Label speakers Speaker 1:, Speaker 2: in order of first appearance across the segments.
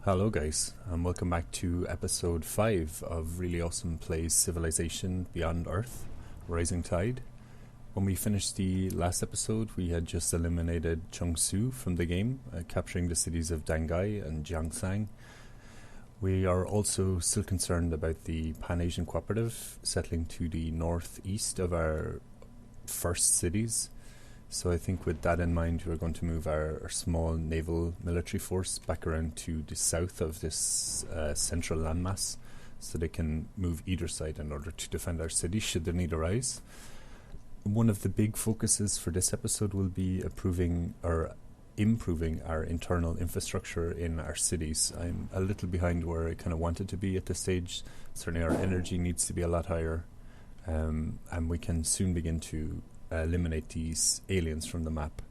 Speaker 1: Hello guys, and welcome back to episode 5 of Really Awesome Plays Civilization Beyond Earth, Rising Tide. When we finished the last episode, we had just eliminated Chengsu from the game, capturing the cities of Dangai and Jiangsang. We are also still concerned about the Pan-Asian Cooperative settling to the northeast of our first cities. So I think with that in mind, we're going to move our small naval military force back around to the south of this central landmass, so they can move either side in order to defend our city should the need arise. One of the big focuses for this episode will be improving our internal infrastructure in our cities. I'm a little behind where I kind of wanted to be at this stage. Certainly our energy needs to be a lot higher, and we can soon begin to eliminate these aliens from the map.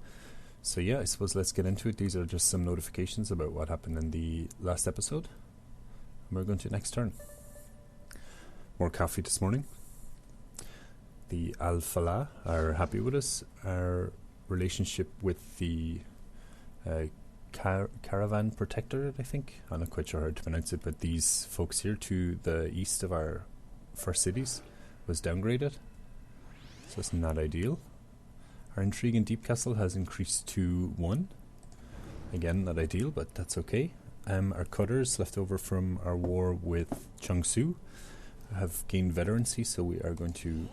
Speaker 1: So yeah, I suppose let's get into it. These are just some notifications about what happened in the last episode. And we're going to next turn. More coffee this morning. The Al-Falah are happy with us. Our relationship with the Caravan Protectorate, I think. I'm not quite sure how to pronounce it, but these folks here to the east of our first cities was downgraded. So it's not ideal. Our intrigue in Deep Castle has increased to 1. Again, not ideal, but that's okay. Our cutters left over from our war with Chengsu have gained veterancy, so we are going to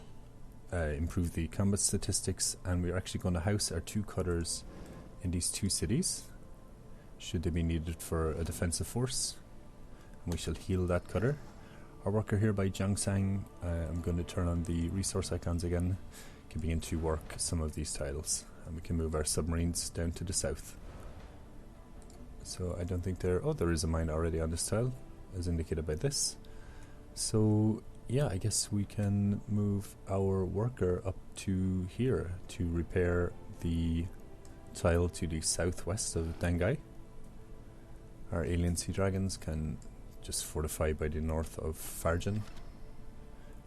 Speaker 1: improve the combat statistics, and we're actually going to house our 2 cutters in these 2 cities, should they be needed for a defensive force. And we shall heal that cutter. Our worker here by Jiangsang, I'm going to turn on the resource icons again, can begin to work some of these tiles, and we can move our submarines down to the south. So I don't think there is a mine already on this tile, as indicated by this. So yeah, I guess we can move our worker up to here to repair the tile to the southwest of Dangai. Our alien sea dragons can just fortified by the north of Farjan.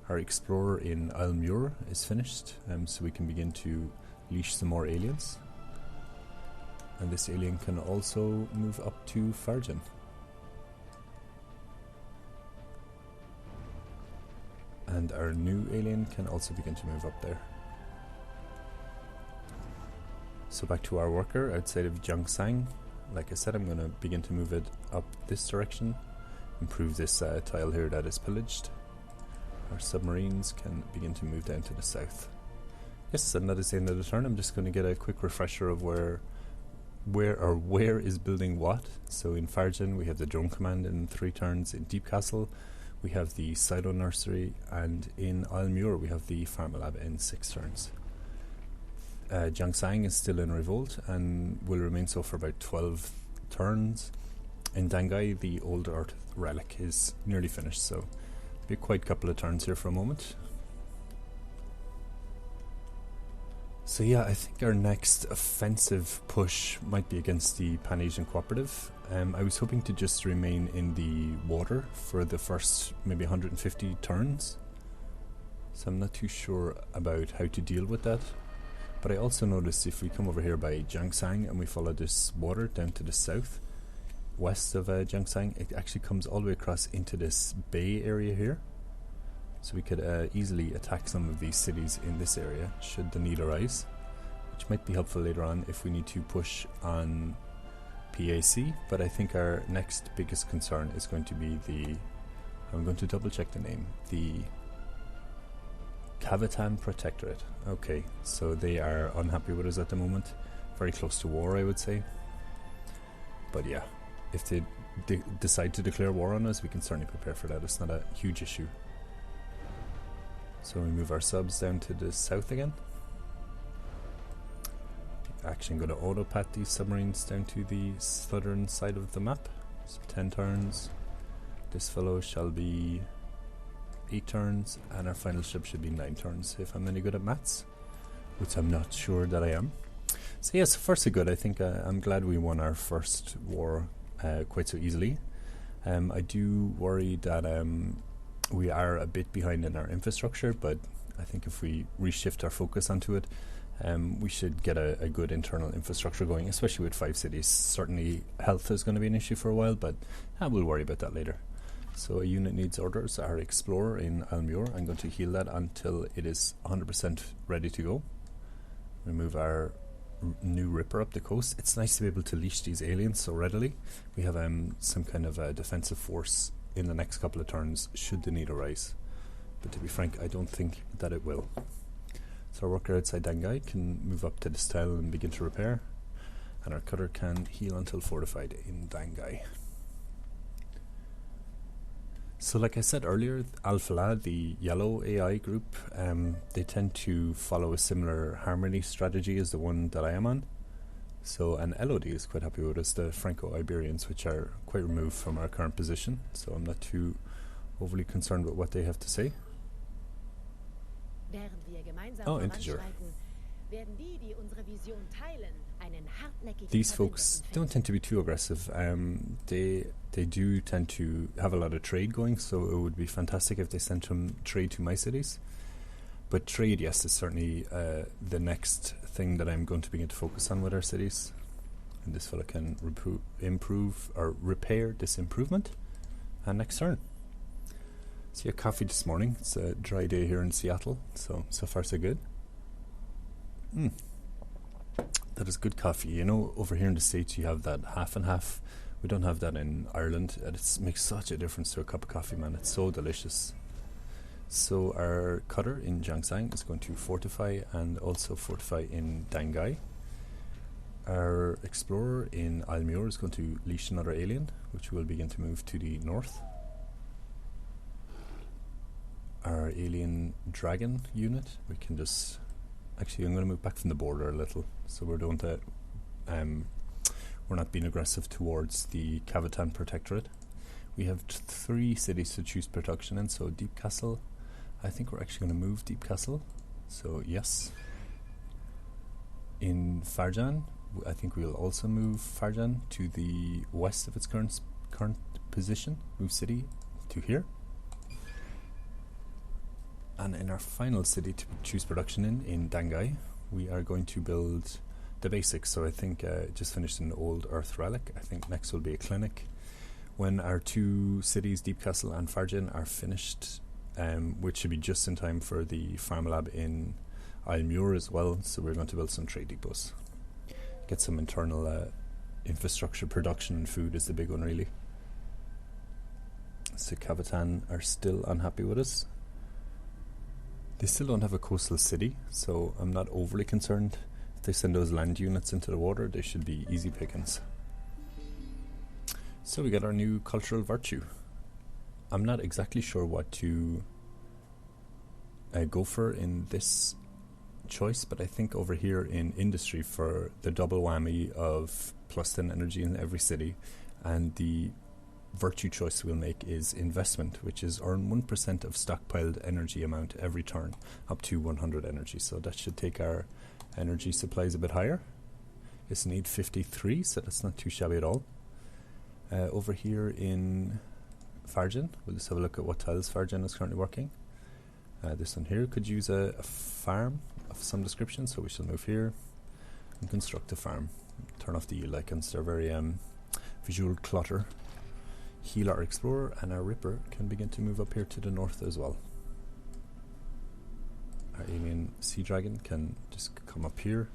Speaker 1: Our explorer in Almur is finished, so we can begin to leash some more aliens. And this alien can also move up to Farjan. And our new alien can also begin to move up there. So back to our worker outside of Jiangsang. Like I said, I'm going to begin to move it up this direction. Improve this tile here that is pillaged. Our submarines can begin to move down to the south. Yes, and that is the end of the turn. I'm just going to get a quick refresher of where is building what. So in Farjan we have the drone command in 3 turns. In Deep Castle we have the Silo Nursery, and in Almur we have the Pharma Lab in 6 turns. Jiangsang is still in revolt and will remain so for about 12 turns. In Dangai, the old Earth relic is nearly finished, so be quite a couple of turns here for a moment. So yeah, I think our next offensive push might be against the Pan-Asian Cooperative. I was hoping to just remain in the water for the first maybe 150 turns, so I'm not too sure about how to deal with that. But I also noticed if we come over here by Jiangsang and we follow this water down to the south, west of Jiangsang, it actually comes all the way across into this bay area here. So we could easily attack some of these cities in this area should the need arise, which might be helpful later on if we need to push on PAC. But I think our next biggest concern is going to be I'm going to double check the name, the Cavatan Protectorate. Okay, so they are unhappy with us at the moment. Very close to war, I would say. But yeah, if they decide to declare war on us, we can certainly prepare for that. It's not a huge issue. So we move our subs down to the south again. Actually, I'm going to autopat these submarines down to the southern side of the map. So 10 turns. This fellow shall be 8 turns, and our final ship should be 9 turns if I'm any good at maths, which I'm not sure that I am. So yes, first good. I think I'm glad we won our first war quite so easily. I do worry that we are a bit behind in our infrastructure, but I think if we reshift our focus onto it, we should get a good internal infrastructure going, especially with 5 cities. Certainly health is going to be an issue for a while, but we'll worry about that later. So a unit needs orders. Our Explorer in Almuir, I'm going to heal that until it is 100% ready to go. Remove our new Ripper up the coast. It's nice to be able to leash these aliens so readily. We have some kind of a defensive force in the next couple of turns should the need arise. But to be frank, I don't think that it will. So our worker outside Dangai can move up to this tile and begin to repair. And our cutter can heal until fortified in Dangai. So like I said earlier, Alphala, the yellow AI group, they tend to follow a similar harmony strategy as the one that I am on. So, and LOD is quite happy with us, the Franco-Iberians, which are quite removed from our current position. So I'm not too overly concerned with what they have to say. Oh, integer. These folks don't tend to be too aggressive. They do tend to have a lot of trade going, so it would be fantastic if they sent some trade to my cities. But trade, yes, is certainly the next thing that I'm going to begin to focus on with our cities. And this fella can improve or repair this improvement. And next turn. See a coffee this morning. It's a dry day here in Seattle, so far so good. That is good coffee. You know, over here in the States you have that half and half. We don't have that in Ireland. It makes such a difference to a cup of coffee, man. It's so delicious. So our cutter in Jiangshan is going to fortify and also fortify in Dangai. Our explorer in Almuir is going to leash another alien, which will begin to move to the north. Our alien dragon unit, we can just... Actually, I'm going to move back from the border a little, so we're doing that. We're not being aggressive towards the Cavatan Protectorate. We have 3 cities to choose production in, so Deep Castle. I think we're actually going to move Deep Castle, so yes. In Farjan, I think we'll also move Farjan to the west of its current position. Move city to here. And in our final city to choose production in Dangai, we are going to build the basics. So I think just finished an old Earth relic. I think next will be a clinic. When our 2 cities, Deep Castle and Farjan, are finished, which should be just in time for the farm lab in Almuir as well. So we're going to build some trade depots. Get some internal infrastructure, production and food is the big one really. So Cavatan are still unhappy with us. They still don't have a coastal city, so I'm not overly concerned. If they send those land units into the water, they should be easy pickings. So we got our new cultural virtue. I'm not exactly sure what to go for in this choice, but I think over here in industry for the double whammy of +10 energy in every city, and the virtue choice we'll make is investment, which is earn 1% of stockpiled energy amount every turn, up to 100 energy. So that should take our energy supplies a bit higher. It's need 53, so that's not too shabby at all. Over here in Farjan, we'll just have a look at what tiles Farjan is currently working. This one here could use a farm of some description, so we shall move here and construct a farm. Turn off the yield icons, they're very visual clutter. Heal our explorer, and our Ripper can begin to move up here to the north as well. Our alien sea dragon can just come up here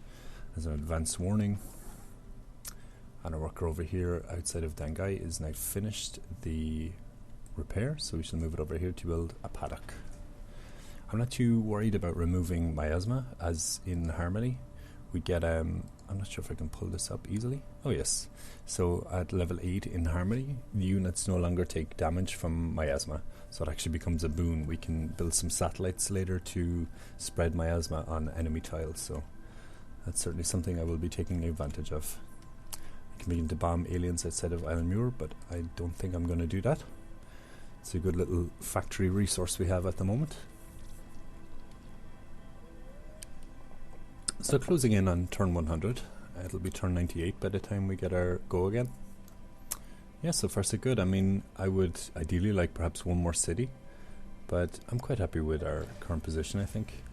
Speaker 1: as an advance warning. And our worker over here outside of Dangai is now finished the repair, so we shall move it over here to build a paddock. I'm not too worried about removing miasma, as in Harmony we get I'm not sure if I can pull this up easily. Oh yes, so at level 8 in Harmony the units no longer take damage from miasma, so it actually becomes a boon. We can build some satellites later to spread miasma on enemy tiles, so that's certainly something I will be taking advantage of. I can begin to bomb aliens outside of Almuir, but I don't think I'm going to do that. It's a good little factory resource we have at the moment. So closing in on turn 100, it'll be turn 98 by the time we get our go again. Yeah, so far so good. I mean, I would ideally like perhaps one more city, but I'm quite happy with our current position, I think.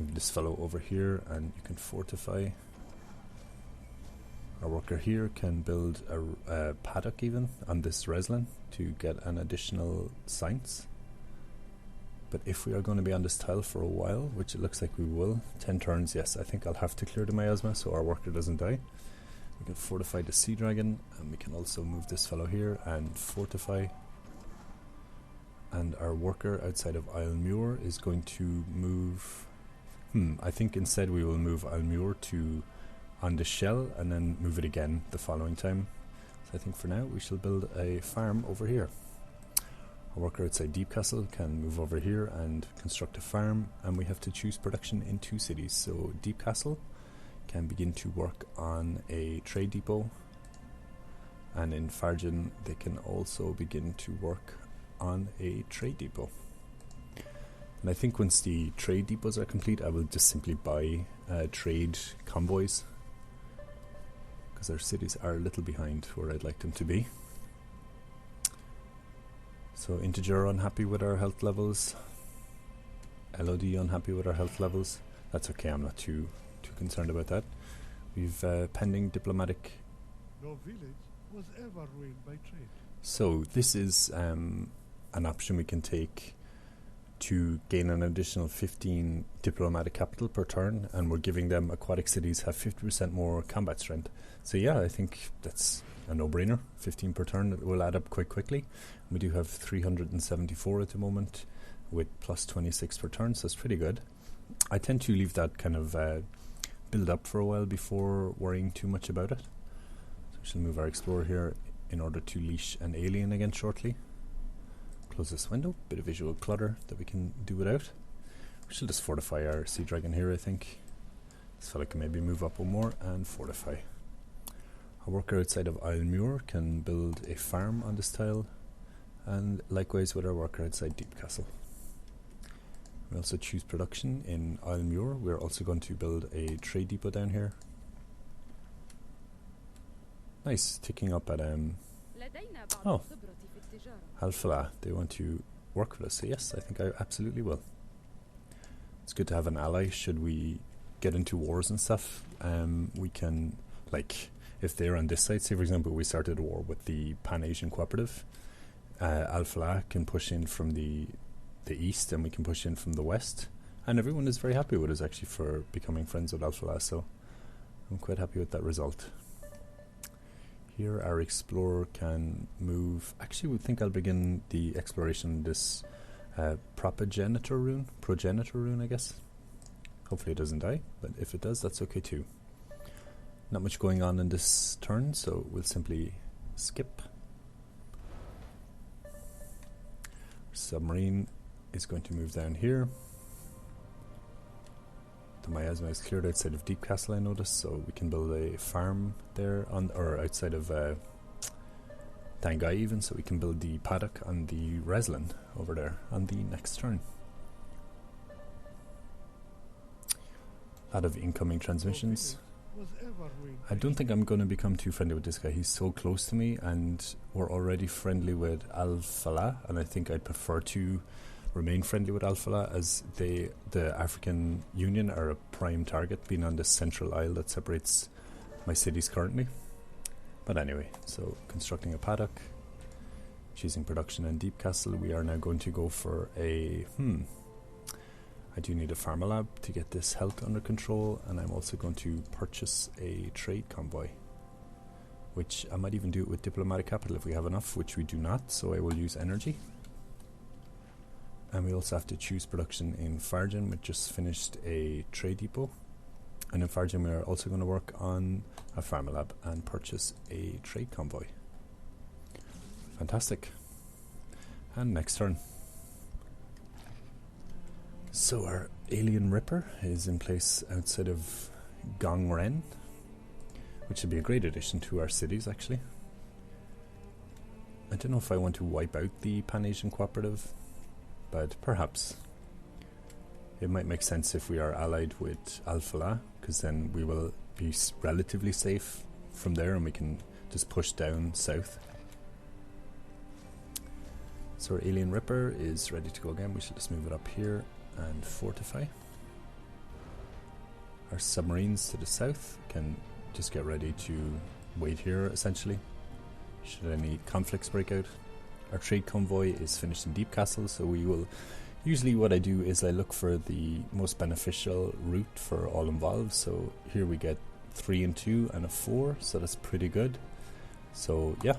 Speaker 1: Move this fellow over here and you can fortify. Our worker here can build a paddock even on this Reslin to get an additional science. But if we are going to be on this tile for a while, which it looks like we will, 10 turns, yes, I think I'll have to clear the miasma so our worker doesn't die. We can fortify the sea dragon, and we can also move this fellow here and fortify. And our worker outside of Isle is going to move... I think instead we will move Isle to on the shell and then move it again the following time. So I think for now we shall build a farm over here. Our worker outside Deep Castle can move over here and construct a farm, and we have to choose production in 2 cities. So Deep Castle can begin to work on a trade depot, and in Fargen they can also begin to work on a trade depot. And I think once the trade depots are complete, I will just simply buy trade convoys, because our cities are a little behind where I'd like them to be. So Integer unhappy with our health levels. LOD unhappy with our health levels. That's okay, I'm not too concerned about that. We've pending diplomatic.
Speaker 2: No village was ever ruined by trade.
Speaker 1: So this is an option we can take to gain an additional 15 diplomatic capital per turn, and we're giving them aquatic cities have 50% more combat strength. So yeah, I think that's a no-brainer. 15 per turn, it will add up quite quickly. We do have 374 at the moment with plus 26 per turn, so it's pretty good. I tend to leave that kind of build up for a while before worrying too much about it. So we shall move our explorer here in order to leash an alien again shortly. Close this window, bit of visual clutter that we can do without. We shall just fortify our sea dragon here, I think. This fella can maybe move up one more and fortify. Our worker outside of Isle can build a farm on this tile, and likewise with our worker outside Deep Castle. We also choose production in Isle. We're also going to build a trade depot down here. Nice, ticking up at Alphala, they want to work with us, so yes, I think I absolutely will. It's good to have an ally should we get into wars and stuff. We can, like, if they're on this side, say for example we started a war with the Pan-Asian Cooperative, Alphala can push in from the east and we can push in from the west, and everyone is very happy with us actually for becoming friends with Alphala, so I'm quite happy with that result. Here our explorer can move. Actually, we think I'll begin the exploration this progenitor rune, I guess. Hopefully it doesn't die, but if it does, that's okay too. Not much going on in this turn, so we'll simply skip. Submarine is going to move down here. The miasma is cleared outside of Deep Castle, I noticed, so we can build a farm there on, or outside of Tangai even, so we can build the paddock on the Reslin over there on the next turn. A lot of incoming transmissions. I don't think I'm going to become too friendly with this guy. He's so close to me, and we're already friendly with Alphala, and I think I'd prefer to remain friendly with Alphala, as the African Union are a prime target, being on this central isle that separates my cities currently. But anyway, so constructing a paddock, choosing production in Deep Castle. We are now going to go for a I do need a pharma lab to get this health under control, and I'm also going to purchase a trade convoy, which I might even do it with diplomatic capital if we have enough, which we do not, so I will use energy. And we also have to choose production in Fargen. We just finished a trade depot, and in Fargen we are also going to work on a pharma lab and purchase a trade convoy. Fantastic. And next turn. So our alien Ripper is in place outside of Gongren, which would be a great addition to our cities actually. I don't know if I want to wipe out the Pan-Asian Cooperative, but perhaps it might make sense if we are allied with Alphala, because then we will be relatively safe from there and we can just push down south. So our alien Ripper is ready to go again. We should just move it up here and fortify. Our submarines to the south can just get ready to wait here, essentially, should any conflicts break out. Our trade convoy is finished in Deep Castle, so we will... Usually what I do is I look for the most beneficial route for all involved. So here we get 3 and 2 and a 4, so that's pretty good. So yeah,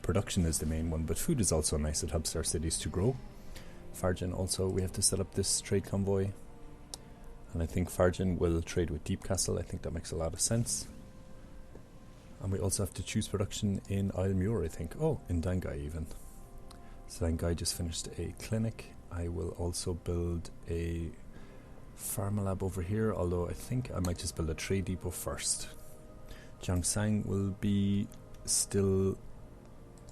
Speaker 1: production is the main one, but food is also nice. It helps our cities to grow. Farjan also, we have to set up this trade convoy. And I think Farjan will trade with Deep Castle. I think that makes a lot of sense. And we also have to choose production in Isle I think. Oh, in Dangai even. So Dangai just finished a clinic. I will also build a pharma lab over here, although I think I might just build a trade depot first. Jiangsang will be still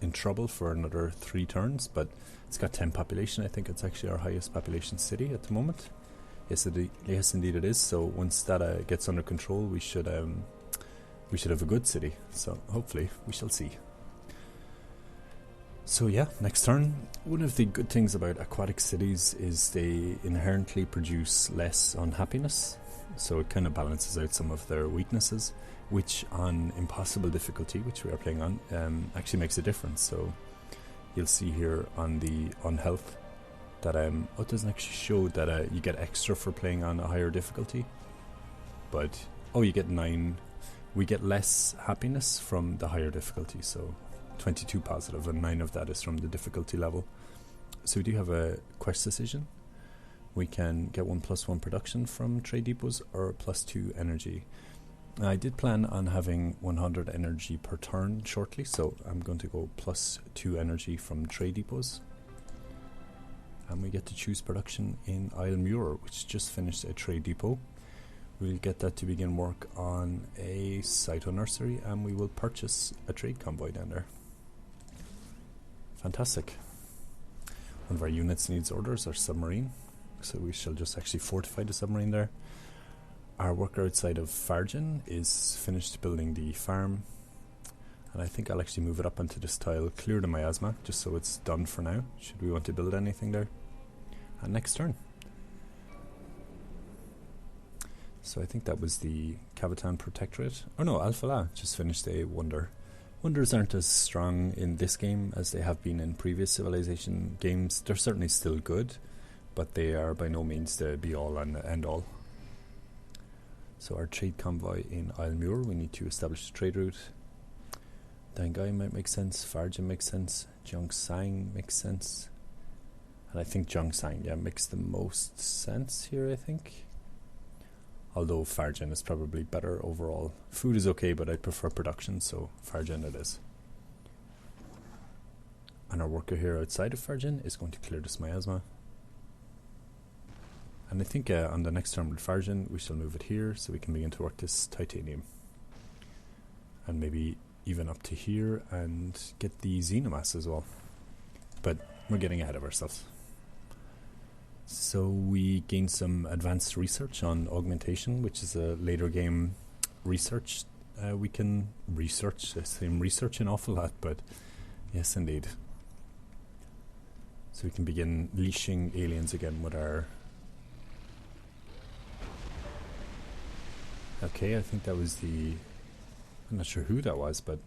Speaker 1: in trouble for another 3 turns, but it's got 10 population. I think it's actually our highest population city at the moment. Yes, indeed it is. So once that gets under control, we should have a good city. So hopefully we shall see. So yeah, next turn. One of the good things about aquatic cities is they inherently produce less unhappiness. So it kind of balances out some of their weaknesses, which on impossible difficulty, which we are playing on, actually makes a difference. So you'll see here on the unhealth that it doesn't actually show that you get extra for playing on a higher difficulty, but you get 9. We get less happiness from the higher difficulty, so 22 positive, and 9 of that is from the difficulty level. So we do have a quest decision. We can get 1+1 production from trade depots or +2 energy. I did plan on having 100 energy per turn shortly, so I'm going to go +2 energy from trade depots. And we get to choose production in Isle which just finished a trade depot. We'll get that to begin work on a Cyto nursery, and we will purchase a trade convoy down there. Fantastic. One of our units needs orders, our submarine, so we shall just actually fortify the submarine there. Our worker outside of Farjan is finished building the farm, and I think I'll actually move it up onto this tile, clear the miasma, just so it's done for now, should we want to build anything there. And next turn. So I think that was the Cavatan Protectorate. Oh no, Alphala just finished a wonder. Wonders aren't as strong in this game as they have been in previous Civilization games. They're certainly still good, but they are by no means the be-all and end-all. So our trade convoy in Isle we need to establish a trade route. Dangai might make sense, Farjan makes sense, Jiangsang makes sense. And I think Jiangsang, makes the most sense here, I think. Although Farjan is probably better overall. Food is okay, but I prefer production, so Farjan it is. And our worker here outside of Farjan is going to clear this miasma. And I think on the next turn with Farjan, we shall move it here so we can begin to work this titanium. And maybe even up to here and get the xenomass as well. But we're getting ahead of ourselves. So we gained some advanced research on augmentation, which is a later game research. We can research, I say research an awful lot, but yes indeed. So we can begin leashing aliens again with our... Okay, I think that was the... I'm not sure who that was, but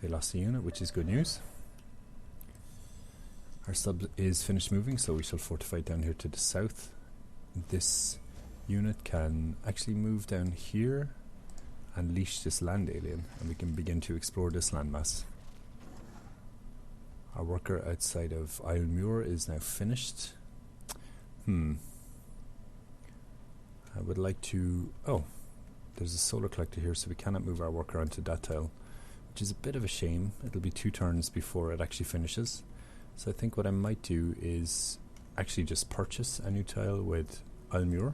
Speaker 1: they lost a unit, which is good news. Our sub is finished moving, so we shall fortify down here to the south. This unit can actually move down here and leash this land alien, and we can begin to explore this landmass. Our worker outside of Isle is now finished. I would like to... Oh, there's a solar collector here, so we cannot move our worker onto that tile, which is a bit of a shame. It'll be 2 turns before it actually finishes. So I think what I might do is actually just purchase a new tile with Isle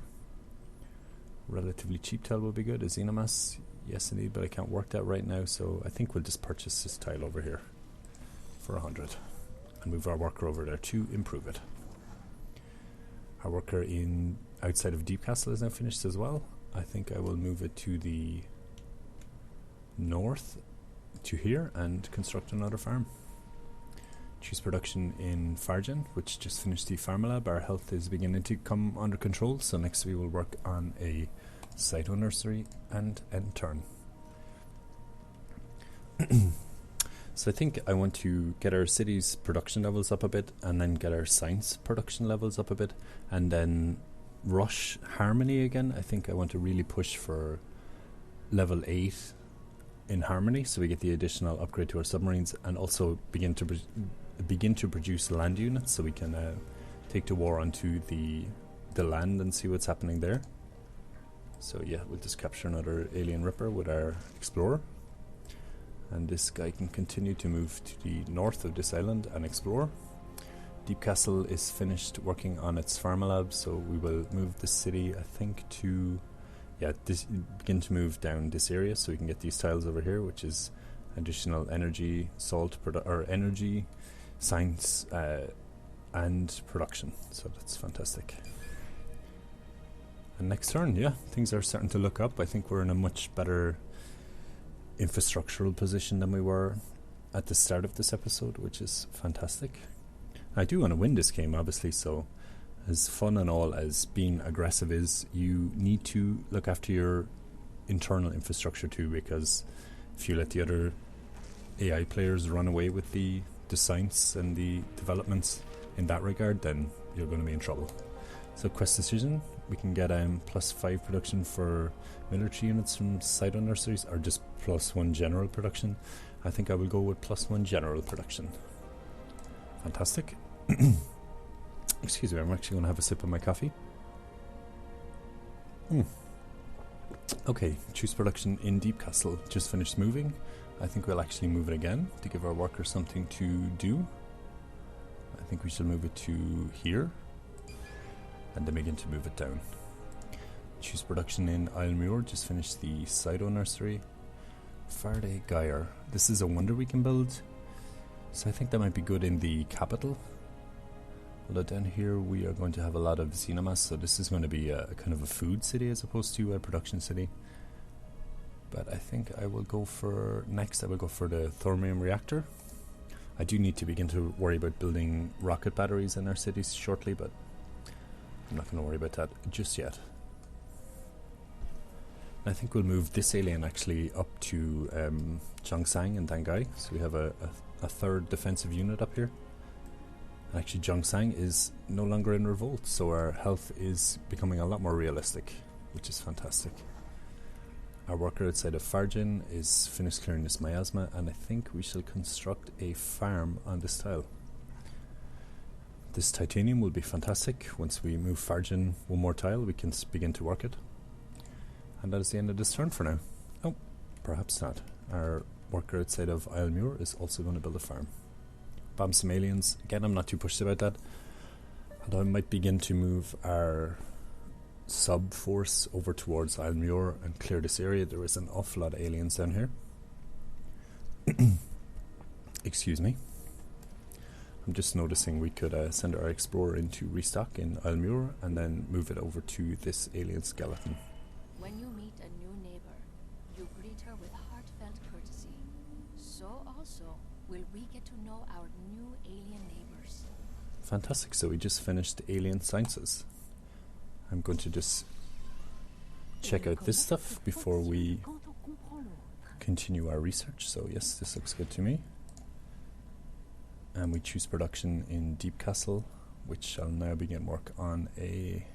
Speaker 1: Relatively cheap tile will be good. A xenomass, yes indeed, but I can't work that right now, so I think we'll just purchase this tile over here for 100 and move our worker over there to improve it. Our worker in outside of Deep Castle is now finished as well. I think I will move it to the north to here and construct another farm. Choose production in Farjan, which just finished the Pharma Lab. Our health is beginning to come under control, so next we will work on a Cyto Nursery, and end turn. So I think I want to get our city's production levels up a bit, and then get our science production levels up a bit, and then rush harmony again. I think I want to really push for level 8 in harmony, so we get the additional upgrade to our submarines, and also begin to produce land units, so we can take the war onto the land and see what's happening there. So yeah, we'll just capture another alien Ripper with our explorer. And this guy can continue to move to the north of this island and explore. Deep Castle is finished working on its pharma lab, so we will move the city, I think, to begin to move down this area, so we can get these tiles over here, which is additional energy, energy, science, and production. So that's fantastic. And next turn, yeah, things are starting to look up. I think we're in a much better infrastructural position than we were at the start of this episode, which is fantastic. I do want to win this game, obviously, so as fun and all as being aggressive is, you need to look after your internal infrastructure too, because if you let the other AI players run away with the science and the developments in that regard, then you're going to be in trouble. So quest decision, we can get +5 production for military units from Cyto Nurseries, or just +1 general production. I think I will go with +1 general production. Fantastic. Excuse me, I'm actually going to have a sip of my coffee. Okay, choose production in Deep Castle. Just finished moving. I think we'll actually move it again to give our workers something to do. I think we should move it to here, and then begin to move it down. Choose production in Islemuir. Just finished the Cyto Nursery. Faraday Gyre. This is a wonder we can build, so I think that might be good in the capital. Although down here we are going to have a lot of xenomass, so this is going to be a kind of a food city as opposed to a production city. But I think I will go for the thorium reactor. I do need to begin to worry about building rocket batteries in our cities shortly, but I'm not going to worry about that just yet. I think we'll move this alien actually up to Zhongshan and Dangai, so we have a third defensive unit up here. And actually Zhongshan is no longer in revolt, so our health is becoming a lot more realistic, which is fantastic. Our worker outside of Farjin is finished clearing this miasma, and I think we shall construct a farm on this tile. This titanium will be fantastic. Once we move Farjin one more tile, we can begin to work it. And that is the end of this turn for now. Oh, perhaps not. Our worker outside of Islemuir is also going to build a farm. Bomb some aliens. Again, I'm not too pushed about that. Although I might begin to move our sub force over towards Islemuir and clear this area. There is an awful lot of aliens down here. Excuse me. I'm just noticing we could send our explorer in to restock in Islemuir and then move it over to this alien skeleton.
Speaker 3: When you meet a new neighbor, you greet her with heartfelt courtesy. So also will we get to know our new alien neighbors.
Speaker 1: Fantastic, so we just finished Alien Sciences. I'm going to just check out this stuff before we continue our research. So yes, this looks good to me. And we choose production in Deep Castle, which shall now begin work on a...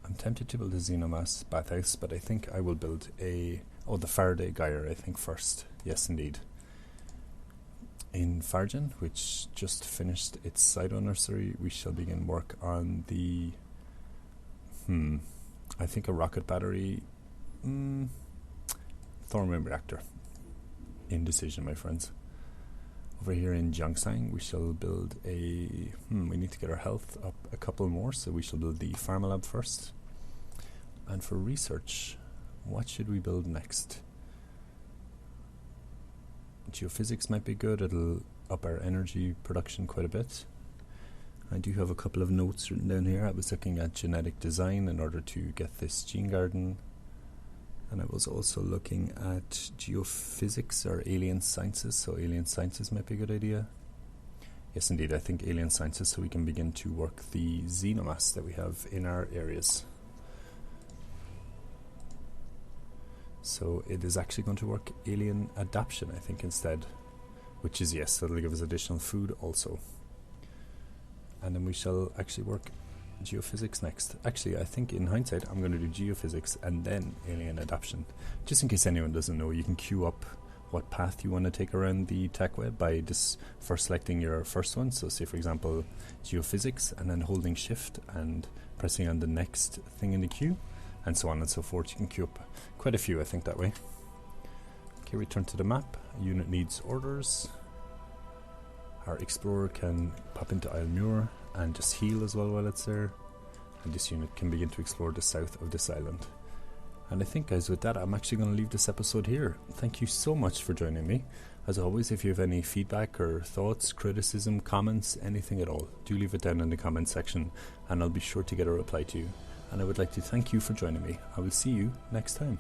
Speaker 1: I'm tempted to build a Xenomass bathhouse, but I think I will build the Faraday Gyre, I think, first. Yes, indeed. In Farjin, which just finished its Cyto Nursery, we shall begin work on the... I think a rocket battery... thorium reactor. Indecision, my friends. Over here in Zhongshan, we shall build a... we need to get our health up a couple more, so we shall build the Pharma Lab first. And for research, what should we build next? Geophysics might be good. It'll up our energy production quite a bit. I do have a couple of notes written down here. I was looking at genetic design in order to get this gene garden. And I was also looking at geophysics or alien sciences, so alien sciences might be a good idea. Yes, indeed, I think alien sciences, so we can begin to work the xenomass that we have in our areas. So it is actually going to work alien adaptation, I think, instead. Which is yes, that'll give us additional food also. And then we shall actually work geophysics next. Actually, I think in hindsight I'm going to do geophysics and then alien adaptation. Just in case anyone doesn't know, you can queue up what path you want to take around the tech web by just first selecting your first one. So say for example geophysics, and then holding shift and pressing on the next thing in the queue, and so on and so forth. You can queue up quite a few, I think, that way. Okay, return to the map. Unit needs orders. Our explorer can pop into Isle and just heal as well while it's there, and this unit can begin to explore the south of this island. And I think, guys, with that I'm actually going to leave this episode here. Thank you so much for joining me. As always, if you have any feedback or thoughts, criticism, comments, anything at all, do leave it down in the comment section and I'll be sure to get a reply to you. And I would like to thank you for joining me. I will see you next time.